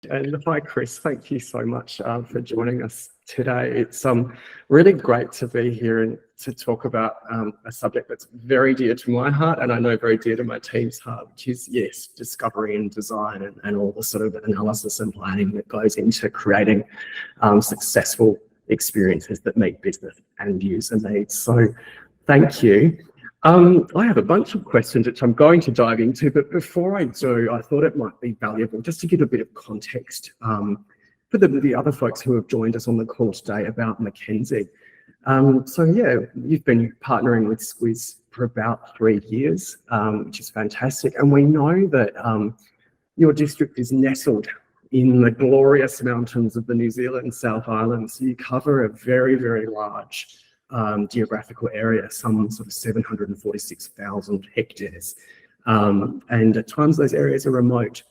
And hi, Chris. Thank you so much for joining us today. It's really great to be here and to talk about a subject that's very dear to my heart, and I know very dear to my team's heart, which is, yes, discovery and design and all the sort of analysis and planning that goes into creating successful experiences that meet business and user needs. So thank you. I have a bunch of questions which I'm going to dive into, but before I do, I thought it might be valuable just to give a bit of context for the other folks who have joined us on the call today about Mackenzie. So yeah, you've been partnering with Squiz for about 3 years, which is fantastic. And we know that your district is nestled in the glorious mountains of the New Zealand South Island. So you cover a very, very large geographical area, some sort of 746,000 hectares. And at times those areas are remote.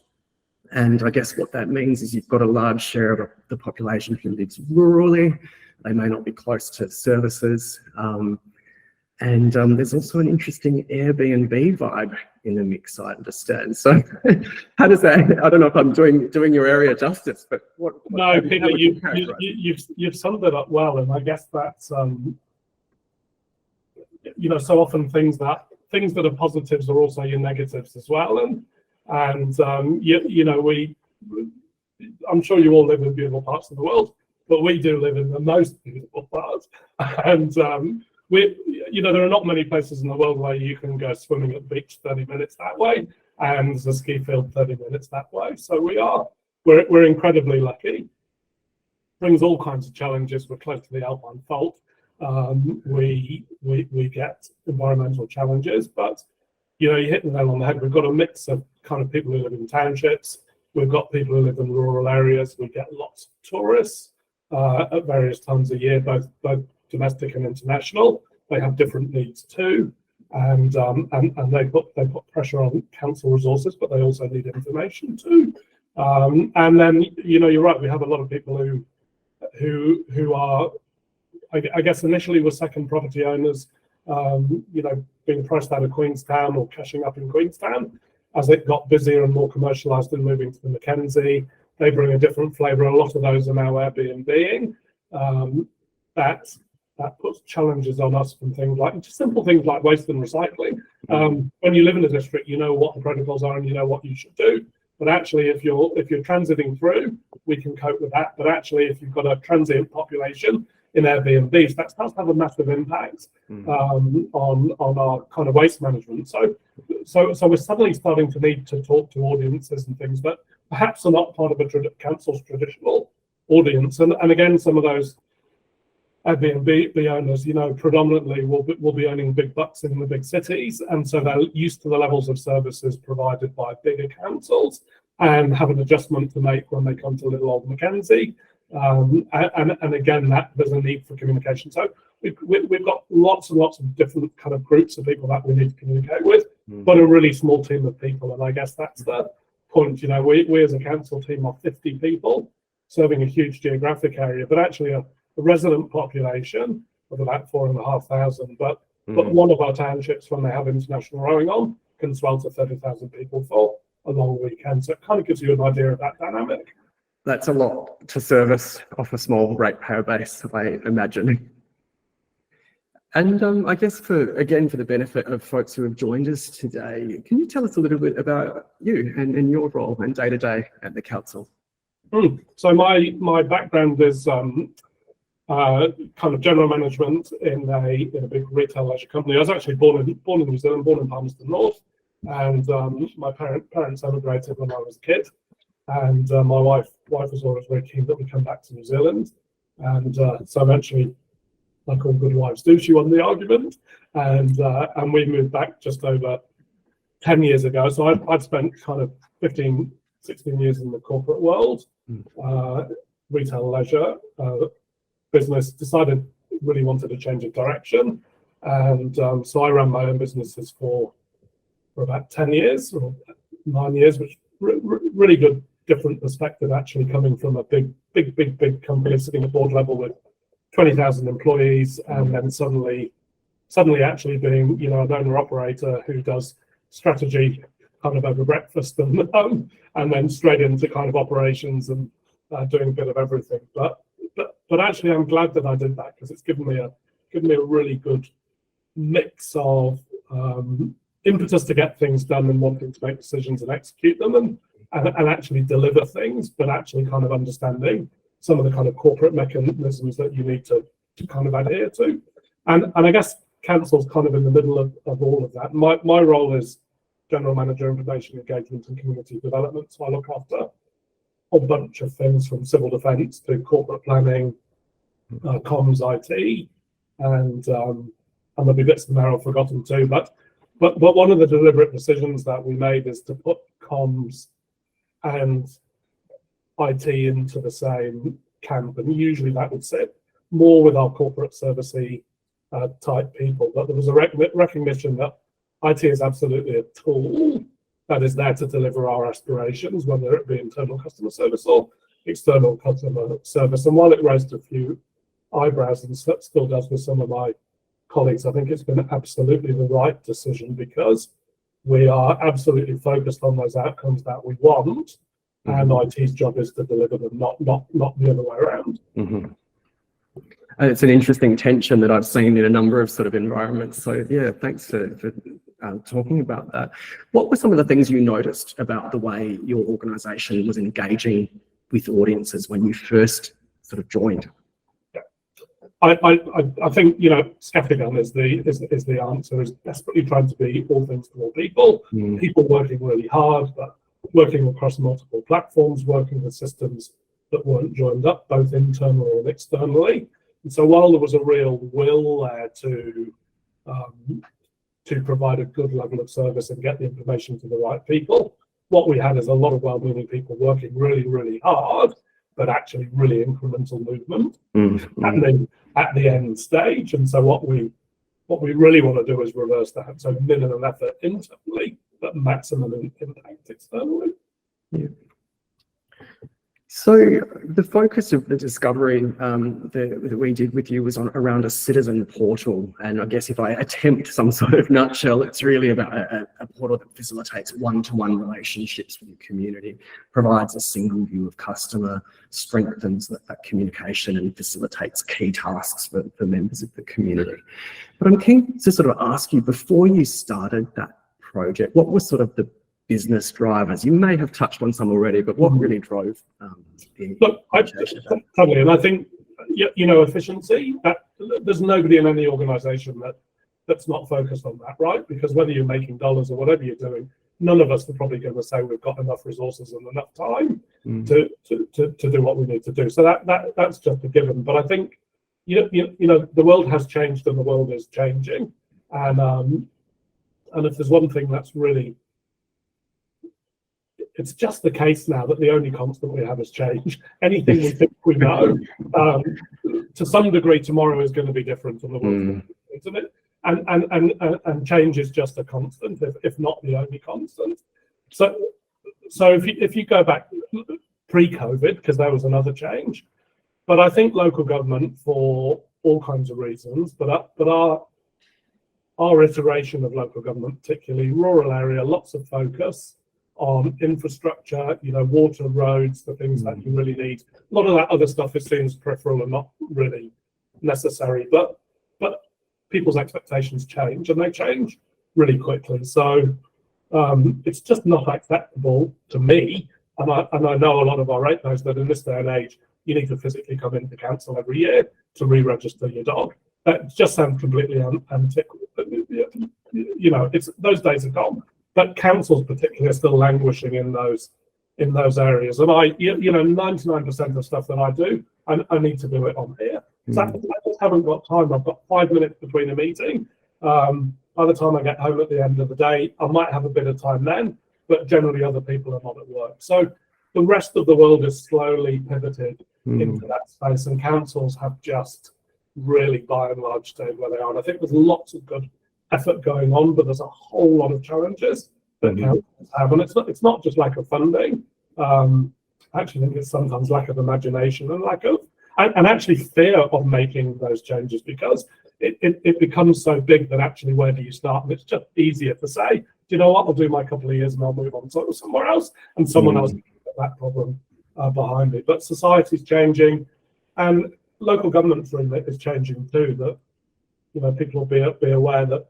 And I guess what that means is you've got a large share of the population who lives rurally. They may not be close to services. And there's also an interesting Airbnb vibe in the mix, I understand. So how does that, I don't know if I'm doing your area justice, but what no, Peter, you've summed it up well. And I guess that's, you know, so often things that are positives are also your negatives as well. And you know, I'm sure you all live in beautiful parts of the world, but we do live in the most beautiful parts. And you know, there are not many places in the world where you can go swimming at the beach 30 minutes that way, and there's a ski field 30 minutes that way. So we're incredibly lucky. Brings all kinds of challenges. We're close to the Alpine Fault. We get environmental challenges, but you know, you hit the nail on the head. We've got a mix of kind of people who live in townships. We've got people who live in rural areas. We get lots of tourists at various times a year, both domestic and international. They have different needs too, and they put pressure on council resources, but they also need information too. And then, you know, you're right. We have a lot of people who are, I guess, initially were second property owners, you know, being priced out of Queenstown or cashing up in Queenstown. As it got busier and more commercialised and moving to the Mackenzie, they bring a different flavour. A lot of those are now Airbnb-ing. That puts challenges on us from things like just simple things like waste and recycling. When you live in a district, you know what the protocols are and you know what you should do. But actually, if you're transiting through, we can cope with that. But actually, if you've got a transient population in Airbnbs, that starts to have a massive impact on our kind of waste management. So we're suddenly starting to need to talk to audiences and things that perhaps are not part of a council's traditional audience. And again, some of those Airbnb owners, you know, predominantly will be owning big bucks in the big cities, and so they're used to the levels of services provided by bigger councils and have an adjustment to make when they come to little old Mackenzie. And again, that there's a need for communication. So we've got lots and lots of different kind of groups of people that we need to communicate with, but a really small team of people. And I guess that's the point. You know, we as a council team are 50 people serving a huge geographic area, but actually a resident population of about 4,500. But one of our townships, when they have international rowing on, can swell to 30,000 people for a long weekend. So it kind of gives you an idea of that dynamic. That's a lot to service off a small ratepayer base, I imagine. And I guess for the benefit of folks who have joined us today, can you tell us a little bit about you and your role and day-to-day at the council? So my background is kind of general management in a big retail leisure company. I was actually born in New Zealand, born in Palmerston North, and my parents emigrated when I was a kid. And my wife was always very keen that we come back to New Zealand. And so eventually, like all good wives do, she won the argument. And we moved back just over 10 years ago. So I'd spent kind of 15, 16 years in the corporate world, retail leisure, business, decided really wanted a change of direction. And so I ran my own businesses for about 10 years or 9 years, which really good, different perspective, actually coming from a big company sitting at board level with 20,000 employees, and then suddenly actually being, you know, an owner operator who does strategy kind of over breakfast and then straight into kind of operations and doing a bit of everything. But actually, I'm glad that I did that, because it's given me a really good mix of impetus to get things done and wanting to make decisions and execute them and actually deliver things, but actually kind of understanding some of the kind of corporate mechanisms that you need to kind of adhere to. And I guess council's kind of in the middle of all of that. My role is General Manager, Information Engagement and Community Development. So I look after a bunch of things from civil defence to corporate planning, comms, IT, and there'll be bits in there I've forgotten too. But one of the deliberate decisions that we made is to put comms and IT into the same camp, and usually that would sit more with our corporate servicey type people. But there was a recognition that IT is absolutely a tool that is there to deliver our aspirations, whether it be internal customer service or external customer service. And while it raised a few eyebrows, and still does with some of my colleagues, I think it's been absolutely the right decision, because we are absolutely focused on those outcomes that we want, and IT's job is to deliver them, not the other way around. Mm-hmm. And it's an interesting tension that I've seen in a number of sort of environments. So yeah, thanks for talking about that. What were some of the things you noticed about the way your organisation was engaging with audiences when you first sort of joined? I think, scattergun is the answer, is desperately trying to be all things to all people. People working really hard, but working across multiple platforms, working with systems that weren't joined up, both internally and externally. And so while there was a real will there to provide a good level of service and get the information to the right people, what we had is a lot of well-meaning people working really, really hard, but actually really incremental movement at the end stage. And so what we really want to do is reverse that. So minimum effort internally, but maximum impact externally. Yeah. So the focus of the discovery that we did with you was around a citizen portal. And I guess if I attempt some sort of nutshell, it's really about a portal that facilitates one-to-one relationships with the community, provides a single view of customer, strengthens that communication and facilitates key tasks for members of the community. But I'm keen to sort of ask you, before you started that project, what was sort of the business drivers? You may have touched on some already, but what really drove the totally, and I think efficiency. There's nobody in any organisation that's not focused on that, right? Because whether you're making dollars or whatever you're doing, none of us are probably going to say we've got enough resources and enough time to do what we need to do. So that's just a given. But I think the world has changed and the world is changing, and if there's one thing that's really, it's just the case now that the only constant we have is change. Anything we think we know, to some degree, tomorrow is going to be different from the world, isn't it? And change is just a constant, if not the only constant. So if you go back pre-COVID, because there was another change, but I think local government, for all kinds of reasons, but our iteration of local government, particularly rural area, lots of focus on infrastructure, water, roads, the things that you really need. A lot of that other stuff seems peripheral and not really necessary, but people's expectations change, and they change really quickly. So it's just not acceptable to me, and I know a lot of our rate knows that in this day and age, you need to physically come into council every year to re-register your dog. That just sounds completely antiquated. It's those days are gone. But councils particularly are still languishing in those areas. And 99% of stuff that I do, I need to do it on here. So I just haven't got time. I've got 5 minutes between a meeting. By the time I get home at the end of the day, I might have a bit of time then, but generally other people are not at work. So the rest of the world is slowly pivoted into that space, and councils have just really, by and large, stayed where they are. And I think there's lots of good effort going on, but there's a whole lot of challenges that councils have, and it's not just lack of funding. I actually think it's sometimes lack of imagination and lack of and actually fear of making those changes, because it becomes so big that actually where do you start? And it's just easier to say, you know what, I'll do my couple of years and I'll move on to somewhere else, and someone else will get that problem behind it. But society's changing, and local government's remit is changing too. That, you know, people will be aware that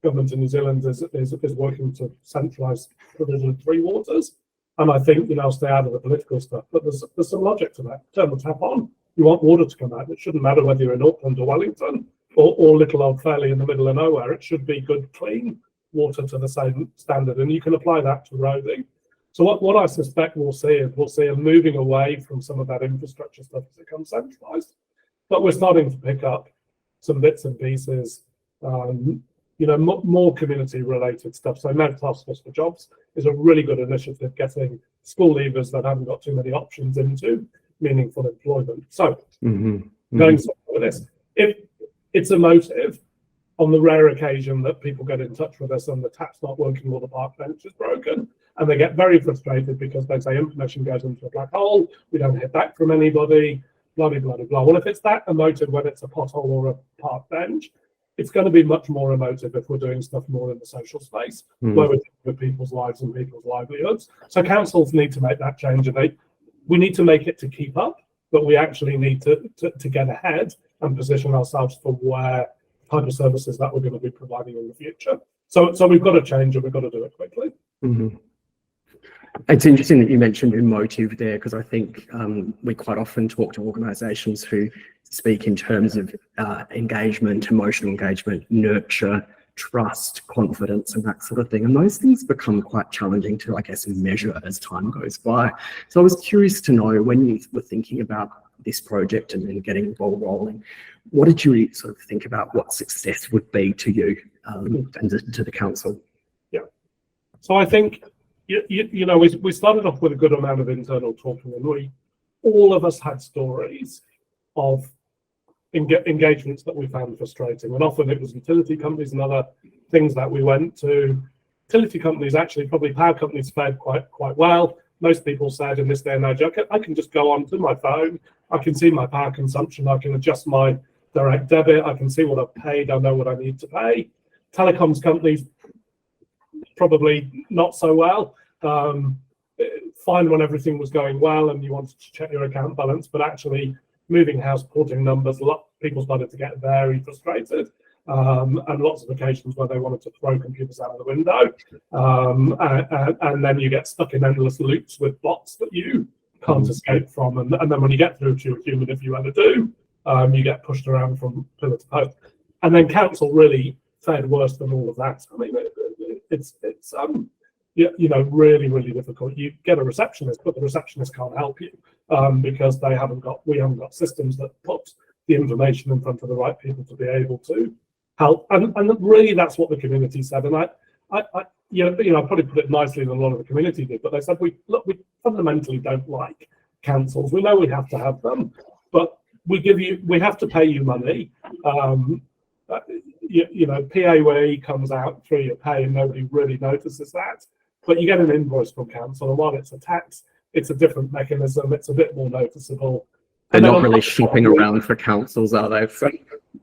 government in New Zealand is working to centralise provision of 3 waters. And I think, you know, I'll stay out of the political stuff, but there's some logic to that. Turn the tap on. You want water to come out. It shouldn't matter whether you're in Auckland or Wellington or little old Fairley in the middle of nowhere. It should be good, clean water to the same standard, and you can apply that to roading. So what I suspect we'll see a moving away from some of that infrastructure stuff as it comes centralised. But we're starting to pick up some bits and pieces, you know, more community-related stuff. So Med Task Force for Jobs is a really good initiative, getting school leavers that haven't got too many options into meaningful employment. So going with this, if it's a motive, on the rare occasion that people get in touch with us and the tap's not working or the park bench is broken, and they get very frustrated because they say information goes into a black hole, we don't hear back from anybody, blah, blah, blah, blah. Well, if it's that emotive when it's a pothole or a park bench, it's going to be much more emotive if we're doing stuff more in the social space, where we're dealing with people's lives and people's livelihoods. So councils need to make that change, and we need to make it to keep up, but we actually need to get ahead and position ourselves for where type of services that we're going to be providing in the future. So we've got to change, and we've got to do it quickly. It's interesting that you mentioned emotive there, because I think we quite often talk to organisations who speak in terms of engagement, emotional engagement, nurture, trust, confidence, and that sort of thing. And those things become quite challenging to, I guess, measure as time goes by. So I was curious to know, when you were thinking about this project and then getting the ball rolling, what did you sort of think about what success would be to you and to the council? Yeah. So I think, you know, we started off with a good amount of internal talking, and all of us had stories of engagements that we found frustrating, and often it was utility companies and other things that we went to. Utility companies, actually, probably power companies, fared quite well. Most people said in this day and age, I can just go onto my phone, I can see my power consumption, I can adjust my direct debit, I can see what I've paid, I know what I need to pay. Telecoms companies, probably not so well. Fine when everything was going well and you wanted to check your account balance, but actually moving house, porting numbers, people started to get very frustrated, and lots of occasions where they wanted to throw computers out of the window, and then you get stuck in endless loops with bots that you can't escape from, and then when you get through to a human, if you ever do, you get pushed around from pillar to post. And then council really fared worse than all of that. I mean, it's you know, really, really difficult. You get a receptionist, but the receptionist can't help you because we haven't got systems that put the information in front of the right people to be able to help. And really, that's what the community said. And I probably put it nicely than a lot of the community did, but they said, we fundamentally don't like councils. We know we have to have them, but we have to pay you money. You know, PAYE comes out through your pay and nobody really notices that. But you get an invoice from council, and while it's a tax, it's a different mechanism. It's a bit more noticeable. They're not really shopping around for councils, are they?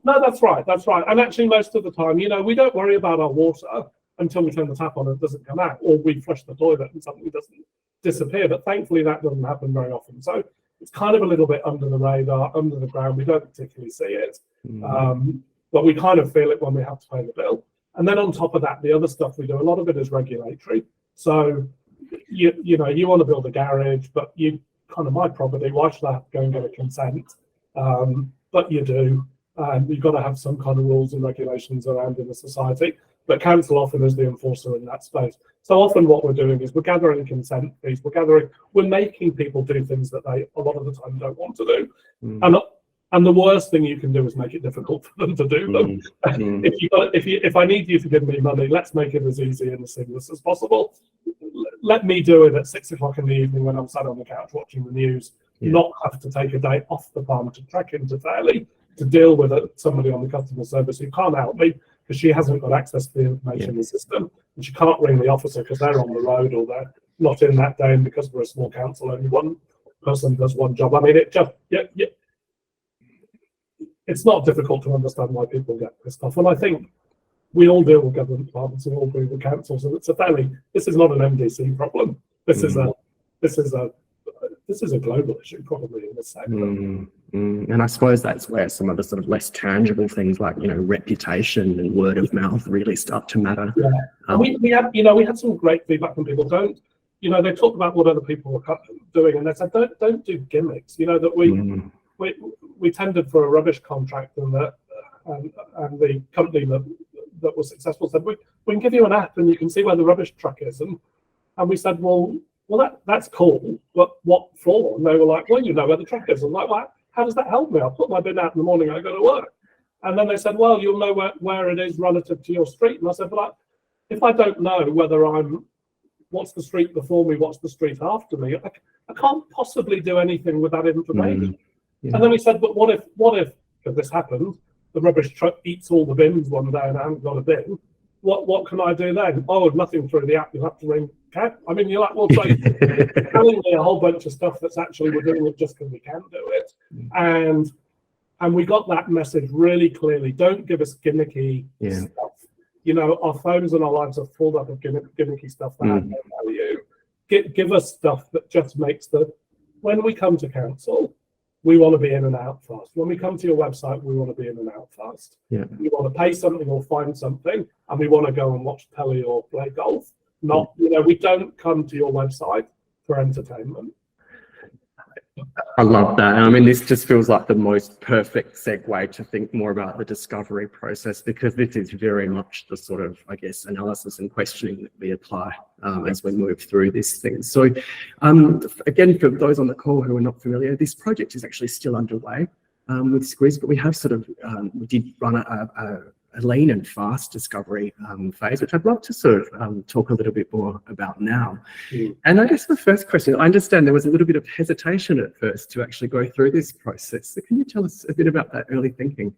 No, that's right. And actually, most of the time, you know, we don't worry about our water until we turn the tap on and it doesn't come out, or we flush the toilet and something doesn't disappear. But thankfully, that doesn't happen very often. So it's kind of a little bit under the radar, under the ground. We don't particularly see it, but we kind of feel it when we have to pay the bill. And then on top of that, the other stuff we do, a lot of it is regulatory. So, you know, you want to build a garage, but you kind of my property, why should I have to go and get a consent? But you do, and you've got to have some kind of rules and regulations around in the society. But council often is the enforcer in that space. So often what we're doing is we're gathering consent fees, we're making people do things that they a lot of the time don't want to do. And the worst thing you can do is make it difficult for them to do them. If I need you to give me money, let's make it as easy and as seamless as possible. Let me do it at 6 o'clock in the evening when I'm sat on the couch watching the news, not have to take a day off the farm to trek into Fairley to deal with somebody on the customer service who can't help me because she hasn't got access to the information system, and she can't ring the officer because they're on the road or they're not in that day, and because we're a small council, only one person does one job. I mean, it just it's not difficult to understand why people get pissed off. And I think we all deal with government departments and all deal with councils, and this is not an MDC problem. This is a global issue, probably, in this sector. And I suppose that's where some of the sort of less tangible things like, reputation and word of mouth really start to matter. Yeah. We had some great feedback from people. They talked about what other people were doing, and they said, don't do gimmicks. That we tendered for a rubbish contract, and the company that was successful said, we can give you an app and you can see where the rubbish truck is. And we said, well, that's cool, but what for? And they were like, well, you know where the truck is. I'm like, well, how does that help me? I'll put my bin out in the morning, I go to work. And then they said, well, you'll know where it is relative to your street. And I said, but if I don't know whether what's the street before me, what's the street after me, I can't possibly do anything with that information. And then we said, but what if this happened, the rubbish truck eats all the bins one day and I haven't got a bin? What can I do then? Oh, nothing through the app. You'll have to ring CAB. I mean, you're like, well, so you're telling me a whole bunch of stuff that's actually we're doing it just because we can do it. And we got that message really clearly. Don't give us gimmicky stuff. Our phones and our lives are full up of gimmicky stuff that have no value. Give us stuff that just makes when we come to council, we want to be in and out fast. When we come to your website, we want to be in and out fast. Yeah. We want to pay something or find something, and we want to go and watch telly or play golf. Not, we don't come to your website for entertainment. I love that. And I mean, this just feels like the most perfect segue to think more about the discovery process, because this is very much the sort of, I guess, analysis and questioning that we apply as we move through this thing. So again, for those on the call who are not familiar, this project is actually still underway with Squiz, but we have sort of, we did run a lean and fast discovery phase, which I'd love to sort of talk a little bit more about now. And I guess the first question, I understand there was a little bit of hesitation at first to actually go through this process. So can you tell us a bit about that early thinking?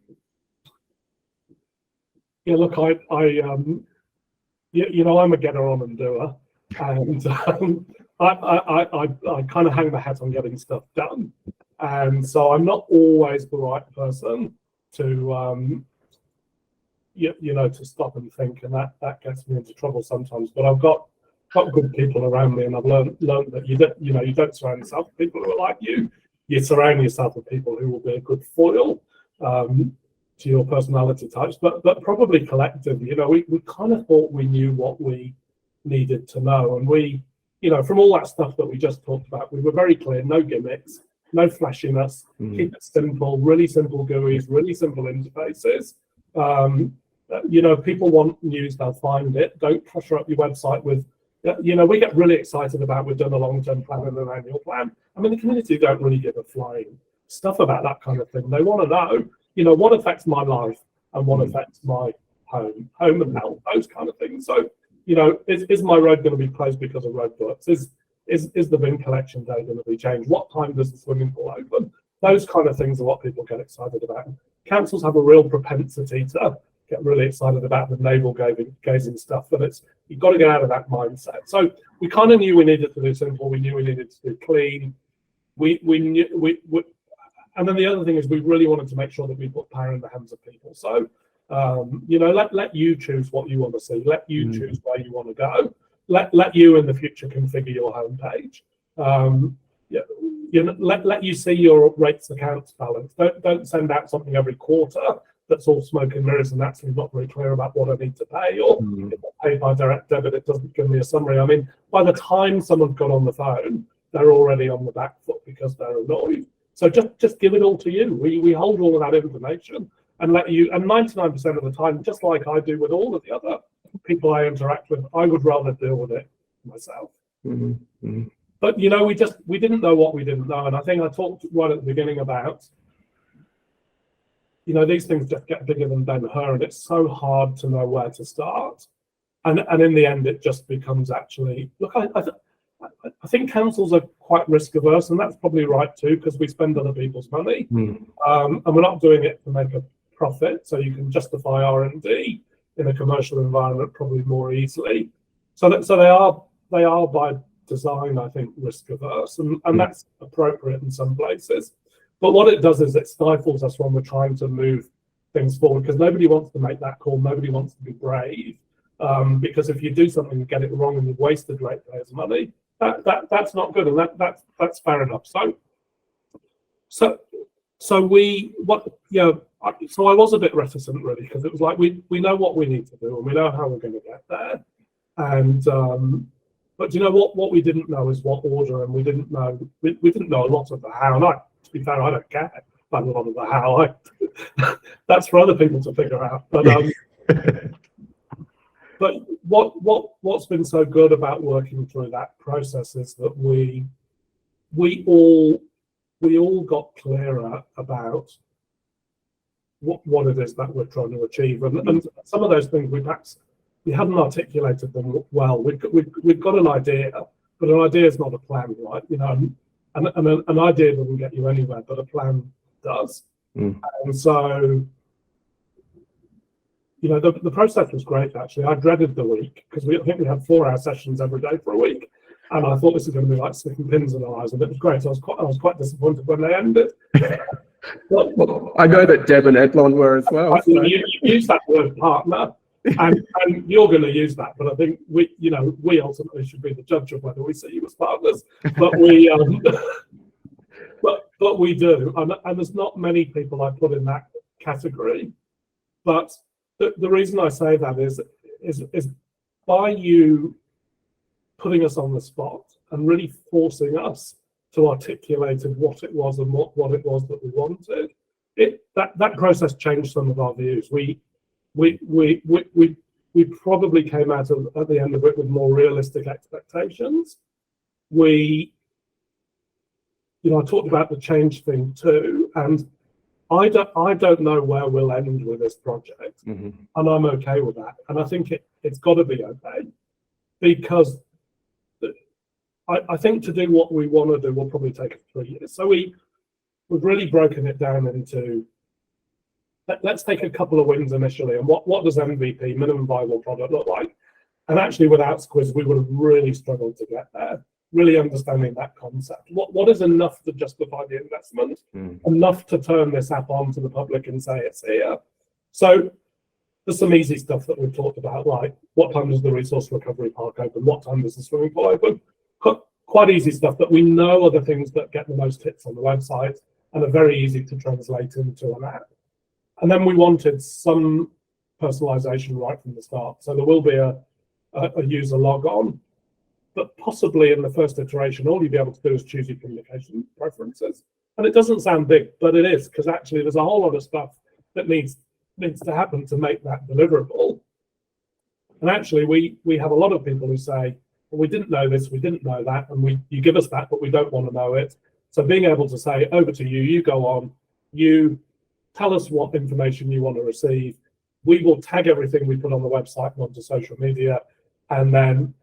Yeah, look, I'm a getter on and doer, and I kind of hang my hat on getting stuff done. And so I'm not always the right person to to stop and think, and that gets me into trouble sometimes. But I've got good people around me, and I've learned that you don't surround yourself with people who are like you. You surround yourself with people who will be a good foil to your personality types. But probably collectively, we kind of thought we knew what we needed to know, and we, from all that stuff that we just talked about, we were very clear: no gimmicks, no flashiness, keep it simple, really simple GUIs, really simple interfaces. People want news, they'll find it. Don't clutter up your website with, we get really excited about we've done a long-term plan and an annual plan. I mean, the community don't really give a flying stuff about that kind of thing. They want to know, what affects my life and what affects my home and health, those kind of things. So, is my road going to be closed because of roadworks? Is the bin collection day going to be changed? What time does the swimming pool open? Those kind of things are what people get excited about. Councils have a real propensity to get really excited about the navel-gazing stuff, but you've got to get out of that mindset. So we kind of knew we needed to do simple. We knew we needed to do clean. We knew and then the other thing is we really wanted to make sure that we put power in the hands of people. So let you choose what you want to see. Let you choose where you want to go. Let you in the future configure your homepage. Let you see your rates accounts balance. Don't send out something every quarter that's all smoke and mirrors and actually not very clear about what I need to pay, or if I pay by direct debit, it doesn't give me a summary. I mean, by the time someone's got on the phone, they're already on the back foot because they're annoyed. So just give it all to you. We hold all of that information and let you, and 99% of the time, just like I do with all of the other people I interact with, I would rather deal with it myself. But we didn't know what we didn't know, and I think I talked right at the beginning about, these things just get bigger than Ben-Hur, and it's so hard to know where to start. And in the end, it just becomes actually, look, I think councils are quite risk averse, and that's probably right too, because we spend other people's money, and we're not doing it to make a profit, so you can justify R&D in a commercial environment probably more easily. So they are by design, I think, risk averse, and that's appropriate in some places. But what it does is it stifles us when we're trying to move things forward, because nobody wants to make that call. Nobody wants to be brave, because if you do something and get it wrong and you've wasted ratepayers' money, that's not good, and that's fair enough. So I was a bit reticent, really, because it was like we know what we need to do and we know how we're going to get there, and but you know what we didn't know is what order, and we didn't know a lot of the how. And to be fair, I don't care about a lot of the how. That's for other people to figure out. But but what's been so good about working through that process is that we all got clearer about what it is that we're trying to achieve, and some of those things we hadn't articulated them well. We've got an idea, but an idea is not a plan, right? You know, and an idea doesn't get you anywhere, but a plan does. And so, you know, the process was great, actually. I dreaded the week, because I think we had 4-hour sessions every day for a week, and I thought this was going to be like sticking pins in our eyes, and it was great. So I was quite disappointed when they ended. Well, I know that Deb and Edlon were as well. So. You use that word partner, and you're going to use that, but I think we ultimately should be the judge of whether we see you as partners. But we but we do, and there's not many people I put in that category. But the reason I say that is by you putting us on the spot and really forcing us to articulate what it was and what it was that we wanted. That process changed some of our views. We probably came out at the end of it with more realistic expectations. I talked about the change thing too, and I don't know where we'll end with this project, and I'm okay with that. And I think it's got to be okay, because I think to do what we want to do will probably take 3 years. So we've really broken it down into, let's take a couple of wins initially, and what does MVP, minimum viable product, look like? And actually, without Squiz, we would have really struggled to get there. Really understanding that concept. What is enough to justify the investment? Enough to turn this app on to the public and say it's here. So there's some easy stuff that we've talked about, like what time does the resource recovery park open? What time does the swimming pool open? Quite easy stuff that we know are the things that get the most hits on the website and are very easy to translate into an app. And then we wanted some personalization right from the start. So there will be a user log on, but possibly in the first iteration, all you'll be able to do is choose your communication preferences. And it doesn't sound big, but it is, because actually there's a whole lot of stuff that needs to happen to make that deliverable. And actually we have a lot of people who say, well, we didn't know this, we didn't know that, and you give us that, but we don't want to know it. So being able to say, over to you, you go on, you tell us what information you want to receive. We will tag everything we put on the website onto social media, and then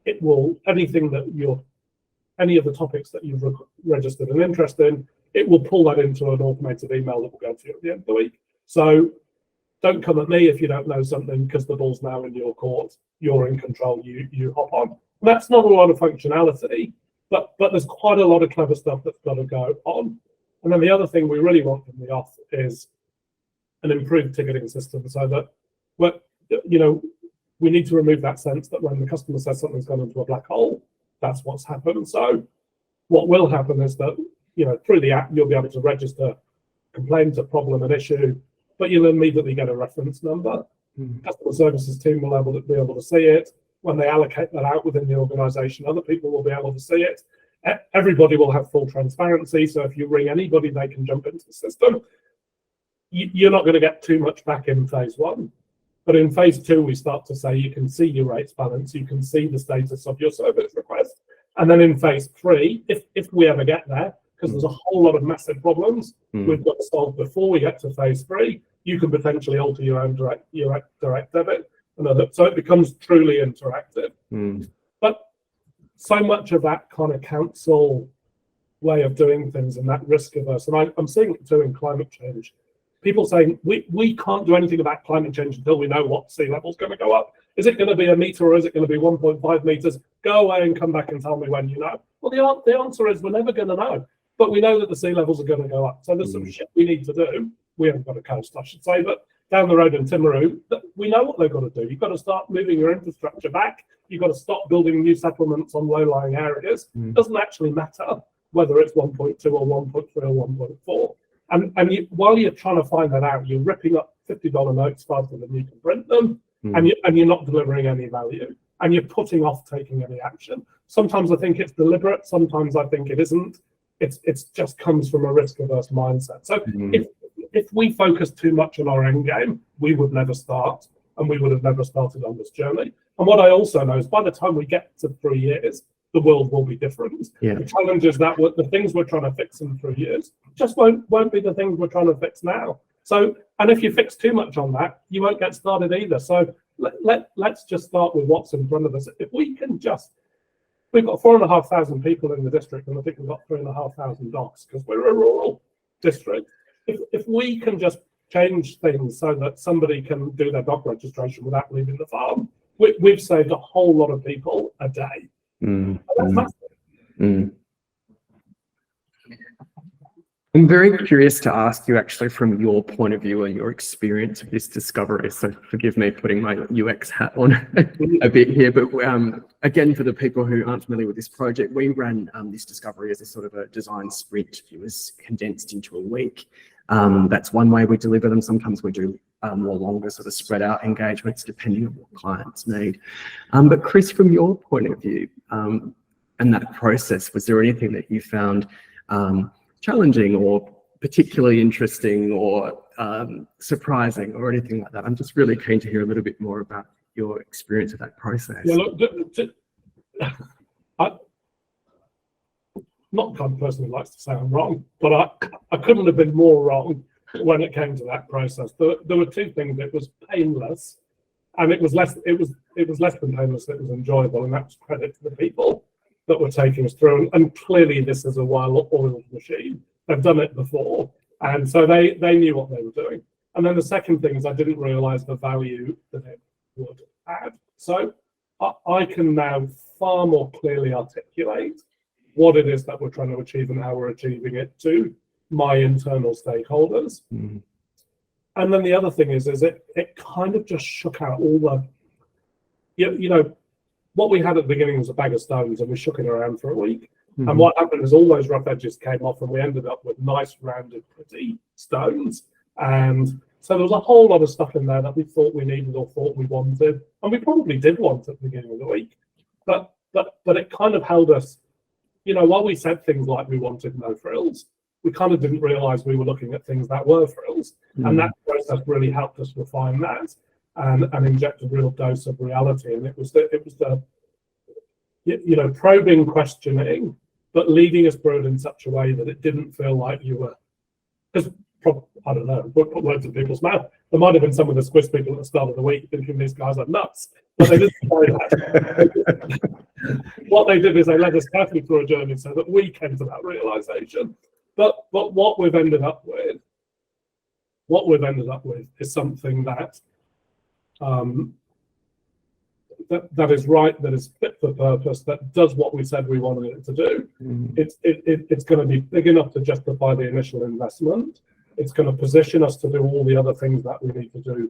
it will, any of the topics that you've registered an interest in, it will pull that into an automated email that will go to you at the end of the week. So don't come at me if you don't know something, because the ball's now in your court. You're in control, you hop on. And that's not a lot of functionality, but there's quite a lot of clever stuff that's got to go on. And then the other thing we really want from the off is an improved ticketing system, so that we need to remove that sense that when the customer says something's gone into a black hole, that's what's happened. So what will happen is that, through the app, you'll be able to register complaint, a problem, an issue, but you'll immediately get a reference number. Customer services team will be able to see it. When they allocate that out within the organization, other people will be able to see it. Everybody will have full transparency. So if you ring anybody, they can jump into the system. You're not going to get too much back in phase 1. But in phase 2, we start to say you can see your rates balance, you can see the status of your service request. And then in phase 3, if we ever get there, because there's a whole lot of massive problems we've got to solve before we get to phase 3, you can potentially alter your own direct debit. So it becomes truly interactive. But so much of that kind of council way of doing things and that risk averse, and I'm seeing it too in climate change. People saying we can't do anything about climate change until we know what sea level's going to go up. Is it going to be a meter or is it going to be 1.5 meters? Go away and come back and tell me when you know. Well, the answer is we're never going to know, but we know that the sea levels are going to go up. So there's some shit we need to do we haven't got a coast, I should say, but down the road in Timaru, we know what they've got to do. You've got to start moving your infrastructure back. You've got to stop building new settlements on low-lying areas. It doesn't actually matter whether it's 1.2 or 1.3 or 1.4. And while you're trying to find that out, you're ripping up $50 notes faster than you can print them, and you're not delivering any value, and you're putting off taking any action. Sometimes I think it's deliberate. Sometimes I think it isn't. It's just comes from a risk-averse mindset. So if we focus too much on our end game, we would never start, and we would have never started on this journey. And what I also know is by the time we get to 3 years, the world will be different. The challenges the things we're trying to fix in 3 years just won't be the things we're trying to fix now. So, and if you fix too much on that, you won't get started either. So let's just start with what's in front of us. If we can just, we've got 4,500 people in the district, and I think we've got 3,500 dogs because we're a rural district. If we can just change things so that somebody can do their dog registration without leaving the farm, we've saved a whole lot of people a day. That's massive. I'm very curious to ask you actually from your point of view and your experience of this discovery. So forgive me putting my UX hat on a bit here, but again, for the people who aren't familiar with this project, we ran this discovery as a sort of a design sprint. It was condensed into a week. That's one way we deliver them. Sometimes we do more longer sort of spread out engagements depending on what clients need. But Chris, from your point of view and that process, was there anything that you found challenging or particularly interesting or surprising or anything like that? I'm just really keen to hear a little bit more about your experience of that process. Yeah, look, I'm not the kind of person who likes to say I'm wrong, but I couldn't have been more wrong when it came to that process. There were two things. It was painless, and it was less than painless. It was enjoyable, and that was credit to the people that were taking us through. And clearly, this is a well-oiled machine. They've done it before, and so they knew what they were doing. And then the second thing is I didn't realise the value that it would add. So I can now far more clearly articulate what it is that we're trying to achieve and how we're achieving it to my internal stakeholders. And then the other thing is it kind of just shook out all the, you know, what we had at the beginning was a bag of stones and we shook it around for a week. And what happened is all those rough edges came off and we ended up with nice, rounded, pretty stones. And so there was a whole lot of stuff in there that we thought we needed or thought we wanted. And we probably did want at the beginning of the week. But it kind of held us, you know, while we said things like we wanted no frills, we kind of didn't realize we were looking at things that were frills. And that process really helped us refine that and inject a real dose of reality. And it was the you know, probing, questioning, but leading us through it in such a way that it didn't feel like you were, because I don't know, put words in people's mouth. There might have been some of the Squiz people at the start of the week thinking these guys are nuts, but they didn't say that. What they did is they led us carefully through a journey so that we came to that realization. But what we've ended up with is something that that is right, that is fit for purpose, that does what we said we wanted it to do. It's going to be big enough to justify the initial investment. It's going to position us to do all the other things that we need to do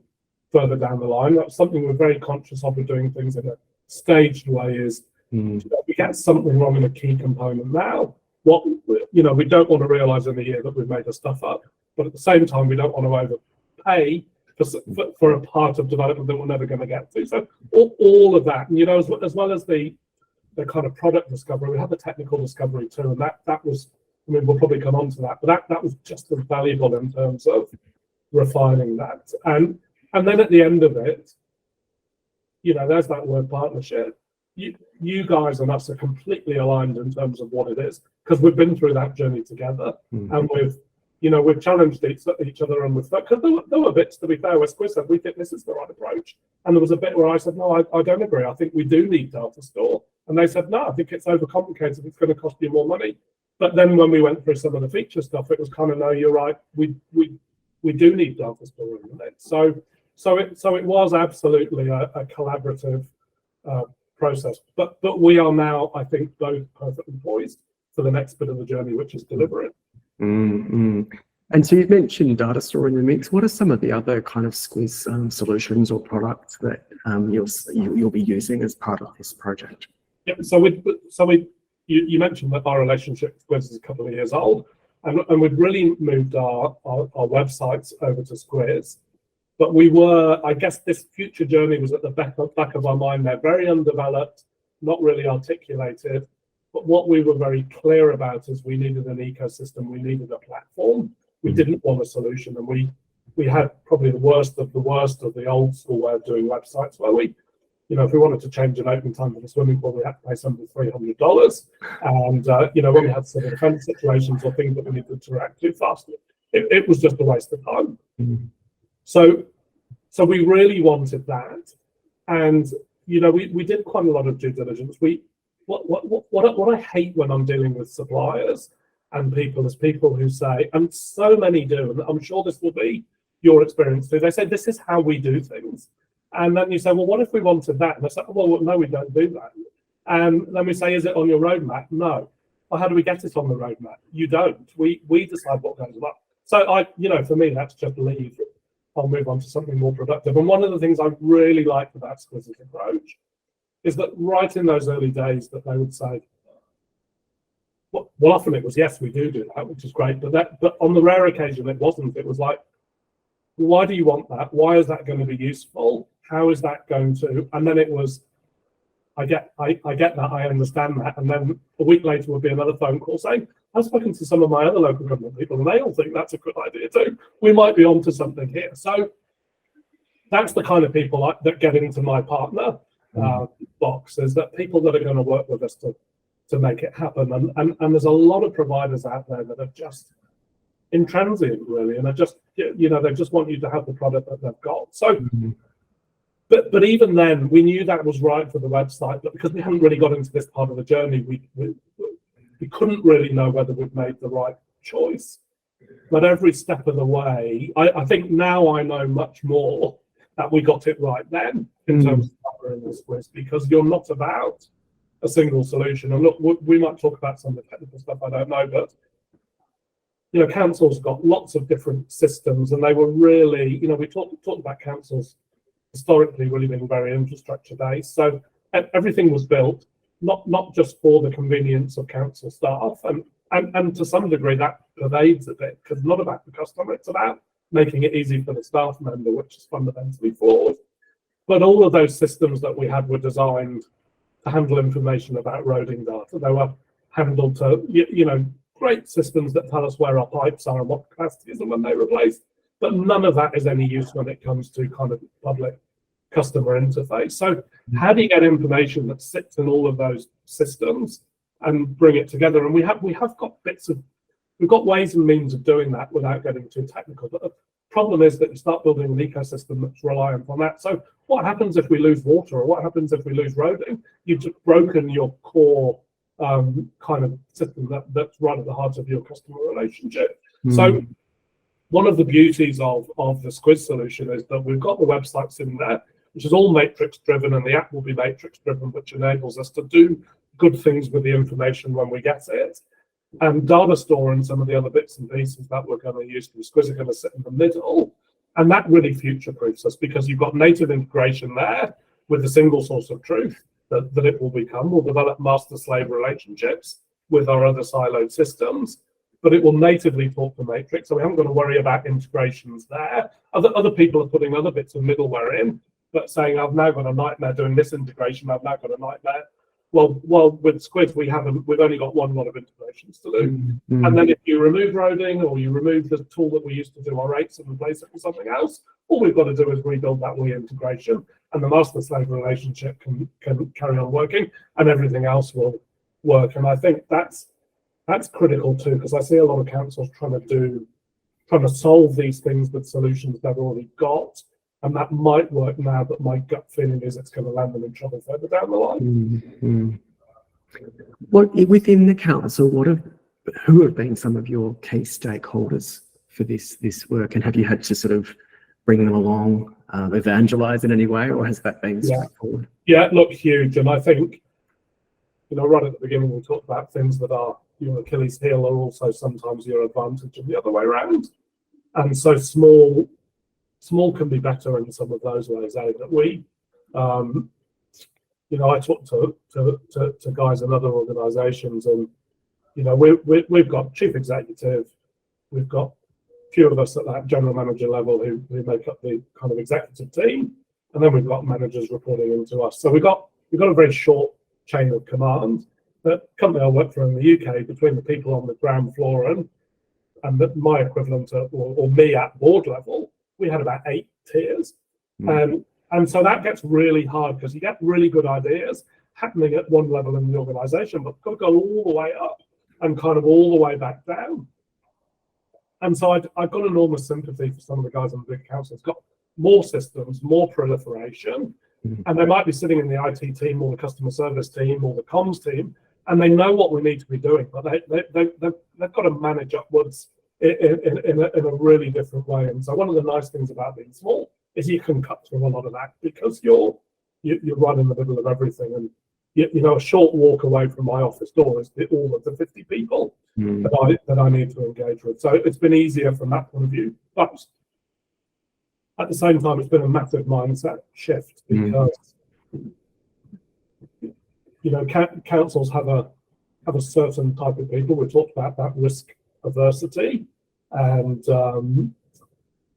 further down the line. That's something we're very conscious of. We're doing things in a staged way. Is if we get something wrong in a key component now, what we don't want to realise in the year that we've made the stuff up, but at the same time we don't want to overpay for a part of development that we're never going to get to. So all of that, and you know, as well as the kind of product discovery, we had the technical discovery too, and that was, I mean, we'll probably come on to that, but that was just as valuable in terms of refining that. And then at the end of it, you know, there's that word partnership. You guys and us are completely aligned in terms of what it is, because we've been through that journey together, and we've challenged each other, and because there were bits, to be fair, where Squiz said we think this is the right approach, and there was a bit where I said no, I don't agree. I think we do need data store, and they said no, I think it's overcomplicated. It's going to cost you more money. But then when we went through some of the feature stuff, it was kind of no, you're right. We do need data storing in it. So it was absolutely a collaborative process. But we are now, I think, both perfectly poised for the next bit of the journey, which is delivering. And so you've mentioned data store in the mix. What are some of the other kind of Squiz solutions or products that you'll be using as part of this project? Yeah, you mentioned that our relationship with Squiz is a couple of years old, and we've really moved our websites over to Squiz. But I guess this future journey was at the back of our mind. They're very undeveloped, not really articulated. But what we were very clear about is we needed an ecosystem, we needed a platform. We didn't want a solution, and we had probably the worst of the old school way of doing websites, where if we wanted to change an opening time for the swimming pool, we had to pay somebody $300. And when we had sort of defense situations or things that we needed to react to faster, it was just a waste of time. Mm-hmm. So we really wanted that, and we did quite a lot of due diligence. What I hate when I'm dealing with suppliers and people is people who say, and so many do, and I'm sure this will be your experience too. They say, this is how we do things. And then you say, well, what if we wanted that? And they say, well, no, we don't do that. And then we say, is it on your roadmap? No. Well, how do we get it on the roadmap? You don't. We decide what goes up. So for me, that's just leave. I'll move on to something more productive. And one of the things I really liked about Squiz's approach is that right in those early days that they would say, well, often it was, yes, we do that, which is great. But on the rare occasion, it wasn't. It was like, why do you want that? Why is that going to be useful? How is that going to? And then it was, I get that, I understand that. And then a week later would be another phone call saying, I've spoken to some of my other local government people, and they all think that's a good idea too. We might be onto something here. So that's the kind of people that get into my partner box, is that people that are going to work with us to make it happen. And there's a lot of providers out there that are just intransient, really, and are just, they just want you to have the product that they've got. So, but even then, we knew that was right for the website, but because we hadn't really got into this part of the journey, we couldn't really know whether we'd made the right choice. But every step of the way, I think now I know much more that we got it right then in terms of covering this quiz, because you're not about a single solution. And look, we might talk about some of the technical stuff, I don't know, but councils got lots of different systems, and they were really, we talked about councils historically really being very infrastructure based. So everything was built not just for the convenience of council staff, and to some degree that pervades a bit, because it's not about the customer, it's about making it easy for the staff member, which is fundamentally flawed. But all of those systems that we had were designed to handle information about roading data. They were handled to, great systems that tell us where our pipes are and what capacity is and when they replace. But none of that is any use when it comes to kind of public customer interface. So how do you get information that sits in all of those systems and bring it together? And we have got we've got ways and means of doing that without getting too technical. But the problem is that you start building an ecosystem that's reliant on that. So what happens if we lose water, or what happens if we lose roading? You've just broken your core kind of system that's right at the heart of your customer relationship. So one of the beauties of the Squiz solution is that we've got the websites in there, which is all matrix driven, and the app will be matrix driven, which enables us to do good things with the information when we get it. And data store and some of the other bits and pieces that we're going to use from Squiz are going to sit in the middle. And that really future-proofs us, because you've got native integration there with the single source of truth that it will become. We'll develop master-slave relationships with our other siloed systems, but it will natively talk to matrix, so we haven't got to worry about integrations there. Other people are putting other bits of middleware in, but saying, I've now got a nightmare doing this integration, I've now got a nightmare. Well, with Squiz, we've only got one lot of integrations to do. And then if you remove roading, or you remove the tool that we used to do our rates and replace it with something else, all we've got to do is rebuild that reintegration, and the master-slave relationship can carry on working, and everything else will work. And I think that's critical too, because I see a lot of councils trying to solve these things with solutions they've already got, and that might work now, but my gut feeling is it's going to land them in trouble further down the line. What within the council, who have been some of your key stakeholders for this work, and have you had to sort of bring them along, evangelize in any way, or has that been straightforward? Yeah, look, huge. And I think, right at the beginning, we talked about things that are your Achilles heel are also sometimes your advantage and the other way around. And so small can be better in some of those ways. That we, I talk to guys in other organisations, and we've got chief executive, we've got a few of us at that general manager level who make up the kind of executive team, and then we've got managers reporting into us. So we've got a very short chain of command. The company I work for in the UK, between the people on the ground floor and my equivalent or me at board level, we had about 8 tiers. And so that gets really hard because you get really good ideas happening at one level in the organisation, but got to go all the way up and kind of all the way back down. And so I've got enormous sympathy for some of the guys on the big council. It's got more systems, more proliferation, and they might be sitting in the IT team or the customer service team or the comms team, and they know what we need to be doing, but they've got to manage upwards in a really different way. And so one of the nice things about being small is you can cut through a lot of that because you're right in the middle of everything. And a short walk away from my office door is all of the 50 people that I need to engage with. So it's been easier from that point of view. But at the same time, it's been a massive mindset shift because councils have a certain type of people. We talked about that risk aversity, and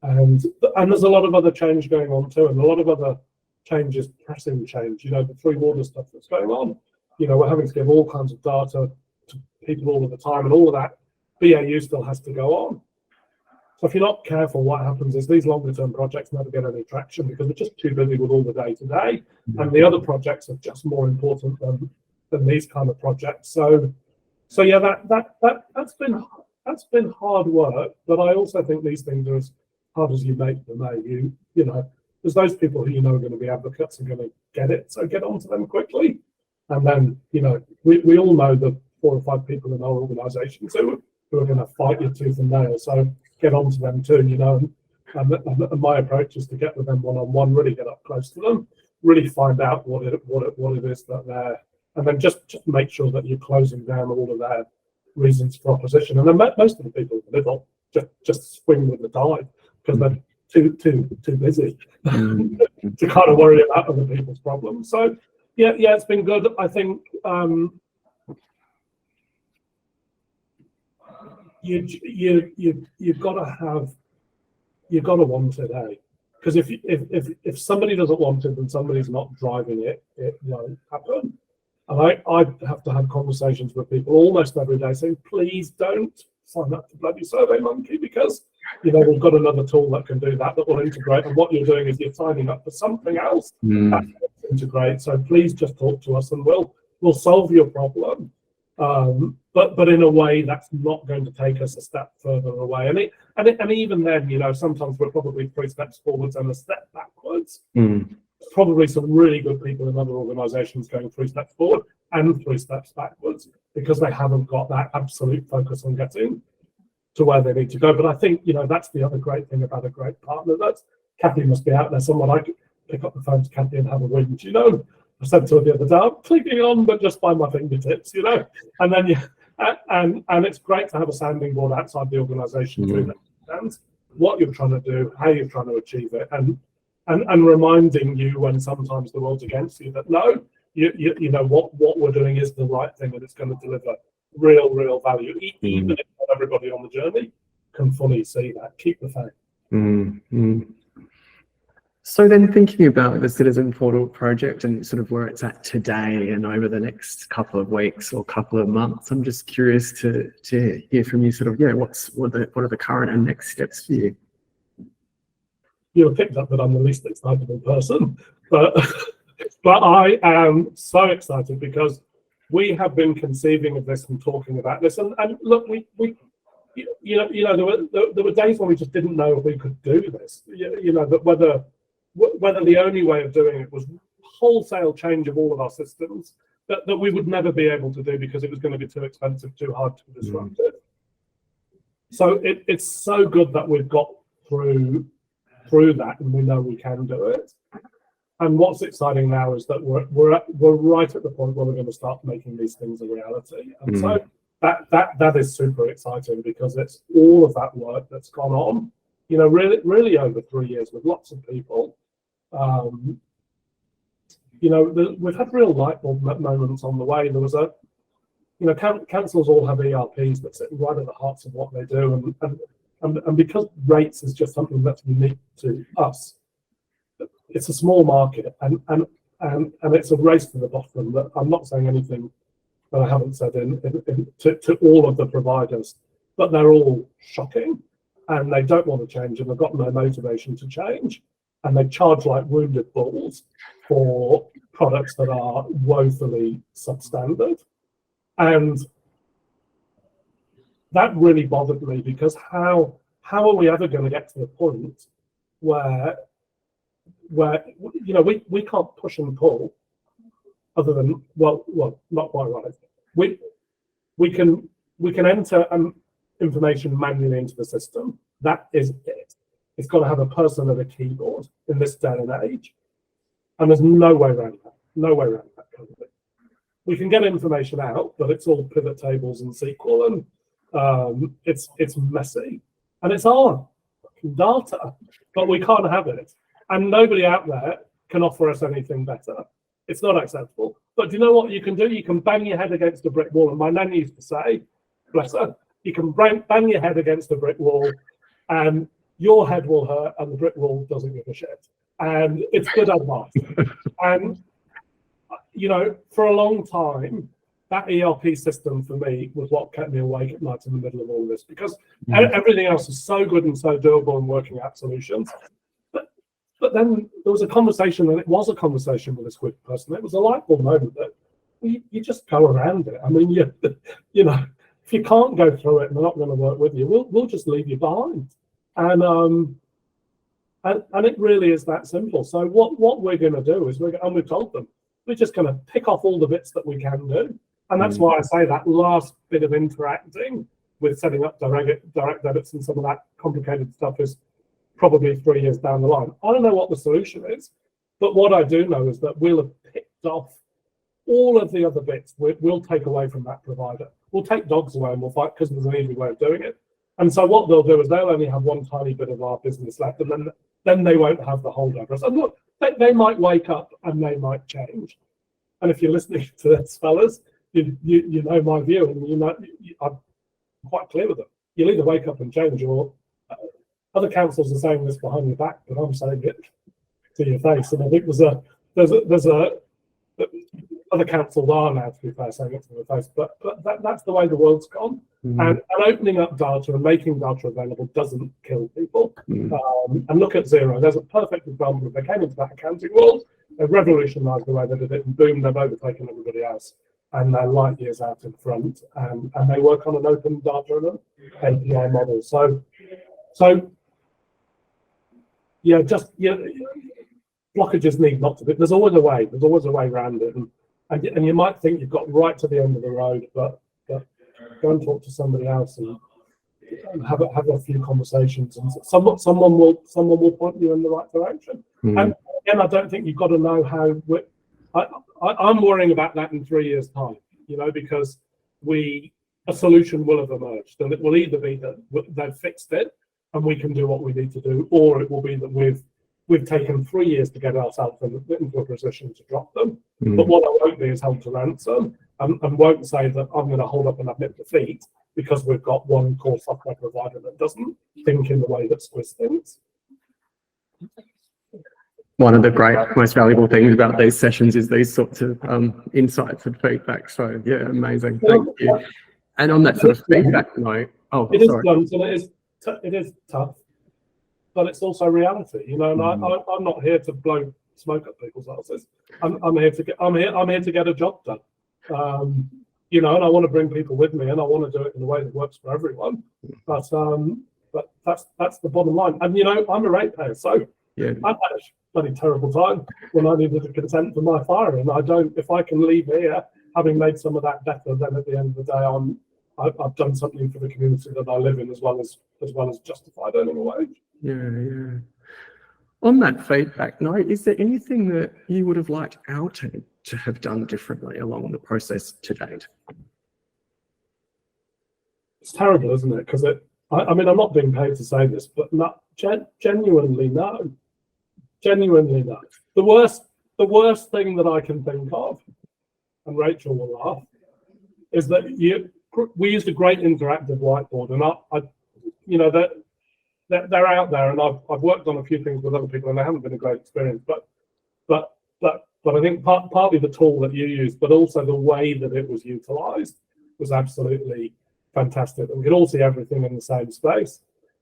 there's a lot of other change going on too, and a lot of other change is pressing change. The 3 water stuff that's going on. We're having to give all kinds of data to people all of the time, and all of that BAU still has to go on. So if you're not careful, what happens is these longer term projects never get any traction because we're just too busy with all the day to day, and the other projects are just more important than these kind of projects. So yeah, that's been hard work, but I also think these things are as hard as you make them. There's those people who are going to be advocates and going to get it, so get onto them quickly. And then we all know the 4 or 5 people in our organisations who are going to fight you tooth and nail. So get onto them too, And my approach is to get with them one-on-one, really get up close to them, really find out what it is that they're, and then just make sure that you're closing down all of their reasons for opposition. And then most of the people in the middle just swing with the tide because they're too busy to kind of worry about other people's problems. So yeah, it's been good. I think you've got to want it, because if somebody doesn't want it, then somebody's not driving it. It won't happen. And I have to have conversations with people almost every day saying, please don't sign up to bloody SurveyMonkey because we've got another tool that can do that will integrate. And what you're doing is you're signing up for something else that will integrate. So please just talk to us and we'll solve your problem. But in a way that's not going to take us a step further away. And even then, sometimes we're probably 3 steps forwards and a step backwards. Probably some really good people in other organisations going 3 steps forward and 3 steps backwards because they haven't got that absolute focus on getting to where they need to go. But I think, that's the other great thing about a great partner. That's Kathy must be out there. Someone I could pick up the phone to Kathy and have a win. I said to her the other day, I'm clicking on, but just by my fingertips, And then and it's great to have a sounding board outside the organisation too that understands what you're trying to do, how you're trying to achieve it, and reminding you when sometimes the world's against you that no, what we're doing is the right thing and it's going to deliver real value, even if not everybody on the journey can fully see that. Keep the faith. So then thinking about the Citizen Portal project and sort of where it's at today and over the next couple of weeks or couple of months, I'm just curious to hear from you sort of, what are the current and next steps for you? You'll pick up that I'm the least excited person, but I am so excited because we have been conceiving of this and talking about this. And look, we there were days when we just didn't know if we could do this. That whether the only way of doing it was wholesale change of all of our systems that we would never be able to do because it was going to be too expensive, too hard to disrupt it. So it's so good that we've got through that and we know we can do it. And what's exciting now is that we're right at the point where we're going to start making these things a reality. And so that is super exciting, because it's all of that work that's gone on, you know, really over 3 years with lots of people. You know, we've had real light bulb moments on the way. There was you know, councils all have ERPs that sit right at the hearts of what they do, and because rates is just something that's unique to us, it's a small market, and it's a race to the bottom. That I'm not saying anything that I haven't said to all of the providers, but they're all shocking, and they don't want to change, and they've got no motivation to change, and they charge like wounded bulls for products that are woefully substandard. And that really bothered me, because how are we ever going to get to the point where you know, we can't push and pull, other than well not quite right. We can enter information manually into the system. That is it. It's got to have a person at a keyboard in this day and age, and there's no way around that. No way around that kind of thing. We can get information out, but it's all pivot tables and SQL, and it's messy, and it's our data, but we can't have it, and nobody out there can offer us anything better. It's not acceptable. But do you know what you can do? You can bang your head against a brick wall, and my nan used to say, bless her, you can bang your head against a brick wall, and your head will hurt, and the brick wall doesn't give a shit. And it's good advice. And you know, for a long time, that ERP system for me was what kept me awake at night in the middle of all this, because everything else is so good and so doable and working out solutions. But then there was a conversation, and it was a conversation with a Squiz person. It was a light bulb moment that you just go around it. I mean, you know, if you can't go through it and they're not going to work with you, we'll just leave you behind. And it really is that simple. So what we're going to do is we've told them, we're just going to pick off all the bits that we can do. And that's why I say that last bit of interacting with setting up direct debits and some of that complicated stuff is probably 3 years down the line. I don't know what the solution is, but what I do know is that we'll have picked off all of the other bits. We'll take away from that provider. We'll take dogs away and we'll fight, because there's an easy way of doing it. And so what they'll do is they'll only have one tiny bit of our business left, and then they won't have the whole address. And look, they might wake up and they might change. And if you're listening to this, fellas, you know my view, and you know I'm quite clear with them. You'll either wake up and change, or other councils are saying this behind your back, but I'm saying it to your face. And I think there's other councils are now, to be fair, saying it to your face. But that's the way the world's gone. And opening up data and making data available doesn't kill people. And look at Xero. There's a perfect example. They came into that accounting world, they revolutionised the way they did it, and boom, they've overtaken everybody else. And they're light years out in front. And they work on an open data and an API model. So yeah, blockages need not to be. There's always a way. There's always a way around it. And you might think you've got right to the end of the road, but go and talk to somebody else and have a few conversations, and someone will point you in the right direction. And again, I don't think you've got to know how. I'm worrying about that in 3 years' time, you know, because a solution will have emerged, and it will either be that they've fixed it and we can do what we need to do, or it will be that we've taken 3 years to get ourselves into a position to drop them. But what I won't be is held to ransom, and won't say that I'm going to hold up and admit defeat because we've got one core software provider that doesn't think in the way that Squiz thinks. One of the great, most valuable things about these sessions is these sorts of insights and feedback. So yeah, amazing. Thank you. And on that sort of feedback note, it is blunt and it is tough, but it's also reality, you know. And I'm not here to blow smoke up people's asses. I'm here to get a job done. You know, and I want to bring people with me, and I want to do it in a way that works for everyone. But that's the bottom line. And you know, I'm a ratepayer, so yeah, I had a bloody terrible time when I needed to consent for my fire, and I don't. If I can leave here having made some of that better, then at the end of the day, I've done something for the community that I live in, as well as justified earning a wage. Yeah. On that feedback note, is there anything that you would have liked our team to have done differently along the process to date? it's terrible, isn't it? Because I mean, I'm not being paid to say this, but genuinely no. Genuinely no. The worst thing that I can think of, and Rachel will laugh, is that we used a great interactive whiteboard, and I you know, that they're out there, and I've worked on a few things with other people, and they haven't been a great experience. But I think partly the tool that you used, but also the way that it was utilised was absolutely fantastic. And we could all see everything in the same space.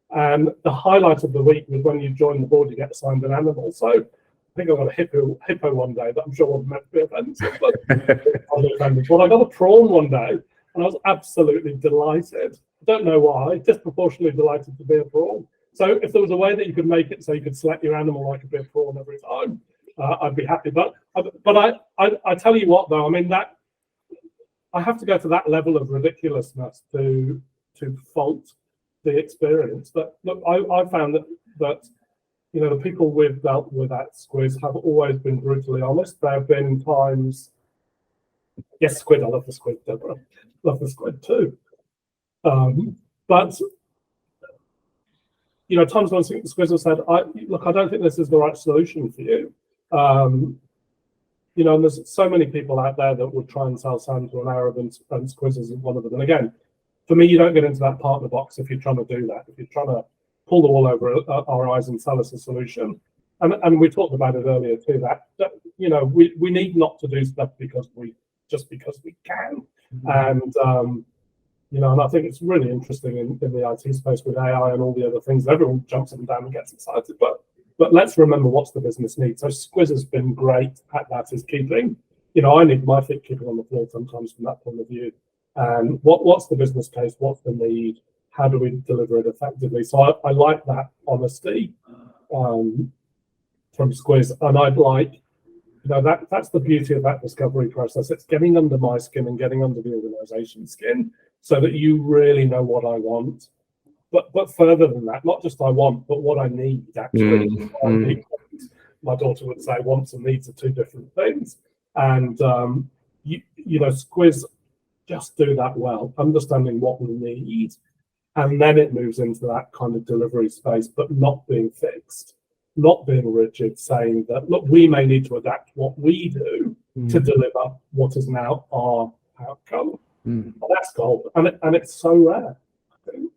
And the highlight of the week was when you join the board, you get assigned an animal. So I think I got a hippo one day that I'm sure wasn't meant to be offensive, but I got a prawn one day, and I was absolutely delighted. I don't know why, disproportionately delighted to be a prawn. So if there was a way that you could make it so you could select your animal like a bit of prawn every time, I'd be happy. But I tell you what, though, I mean, that I have to go to that level of ridiculousness to fault the experience. But look, I found that you know, the people we've dealt with at Squiz have always been brutally honest. There have been times, yes, Squid, I love the Squid, Deborah, love the Squid too. But you know, times when Squiz has said, look, I don't think this is the right solution for you. You know, and there's so many people out there that would try and sell sand to an Arab, and Squiz isn't one of them. And again, for me, you don't get into that partner box if you're trying to do that. If you're trying to pull the wool over our eyes and sell us a solution. And we talked about it earlier too, that you know, we need not to do stuff because we can. And you know, and I think it's really interesting in the IT space with AI and all the other things. Everyone jumps up and down and gets excited, but let's remember what's the business need. So Squiz has been great at that, is keeping, you know, I need my feet keeping on the floor sometimes from that point of view. And what's the business case? What's the need? How do we deliver it effectively? So I like that honesty from Squiz, and I'd like, you know, that's the beauty of that discovery process. It's getting under my skin and getting under the organization's skin, so that you really know what I want. But further than that, not just I want, but what I need actually. My daughter would say wants and needs are two different things. And you know, Squiz just do that well, understanding what we need, and then it moves into that kind of delivery space, but not being fixed, not being rigid, saying that, look, we may need to adapt what we do to deliver what is now our outcome. Well, that's gold, and it's so rare, I think.